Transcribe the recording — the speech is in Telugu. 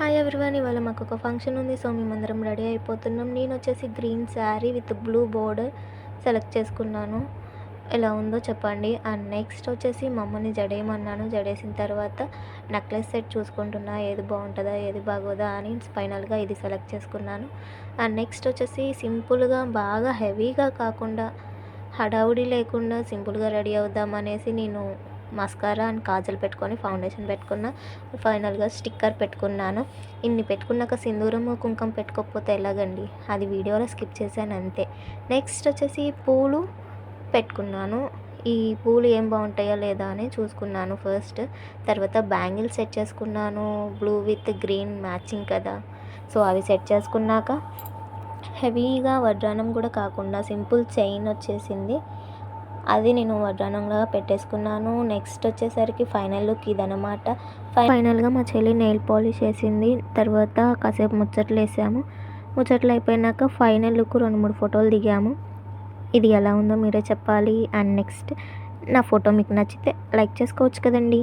హాయ్ ఎవ్రీవన్, ఇవాళ మాకు ఒక ఫంక్షన్ ఉంది. సో మేమందరం రెడీ అయిపోతున్నాం. నేను వచ్చేసి green sari with blue border select చేసుకున్నాను. ఎలా ఉందో చెప్పండి. అండ్ నెక్స్ట్ వచ్చేసి మా అమ్మని జడేయమన్నాను. జడేసిన తర్వాత నెక్లెస్ సెట్ చూసుకుంటున్నా, ఏది బాగుంటుందా ఏది బాగోదా అని ఫైనల్గా ఇది సెలెక్ట్ చేసుకున్నాను. అండ్ నెక్స్ట్ వచ్చేసి సింపుల్గా, బాగా హెవీగా కాకుండా, హడావుడి లేకుండా సింపుల్గా రెడీ అవుదాం అనేసి నేను మస్కారా అండ్ కాజల్ పెట్టుకొని ఫౌండేషన్ పెట్టుకున్న. ఫైనల్గా స్టిక్కర్ పెట్టుకున్నాను. ఇన్ని పెట్టుకున్నాక సింధూరము కుంకుమ పెట్టుకోకపోతే ఎలాగండి, అది వీడియోలో స్కిప్ చేశాను అంతే. నెక్స్ట్ వచ్చేసి పూలు పెట్టుకున్నాను. ఈ పూలు ఏం బాగుంటాయో లేదా అని చూసుకున్నాను ఫస్ట్. తర్వాత బ్యాంగిల్ సెట్ చేసుకున్నాను, బ్లూ విత్ గ్రీన్ మ్యాచింగ్ కదా. సో అవి సెట్ చేసుకున్నాక హెవీగా వడ్రానం కూడా కాకుండా సింపుల్ చైన్ వచ్చేసింది, అది నేను వడ్రానంలాగా పెట్టేసుకున్నాను. నెక్స్ట్ వచ్చేసరికి ఫైనల్ లుక్ ఇదనమాట. ఫైనల్గా మా చెల్లి నెయిల్ పాలిష్ వేసింది. తర్వాత కాసేపు ముచ్చట్లు వేసాము. ముచ్చట్లు అయిపోయినాక ఫైనల్ లుక్ 2-3 ఫోటోలు దిగాము. ఇది ఎలా ఉందో మీరే చెప్పాలి. అండ్ నెక్స్ట్ నా ఫోటో మీకు నచ్చితే లైక్ చేసుకోవచ్చు కదండి.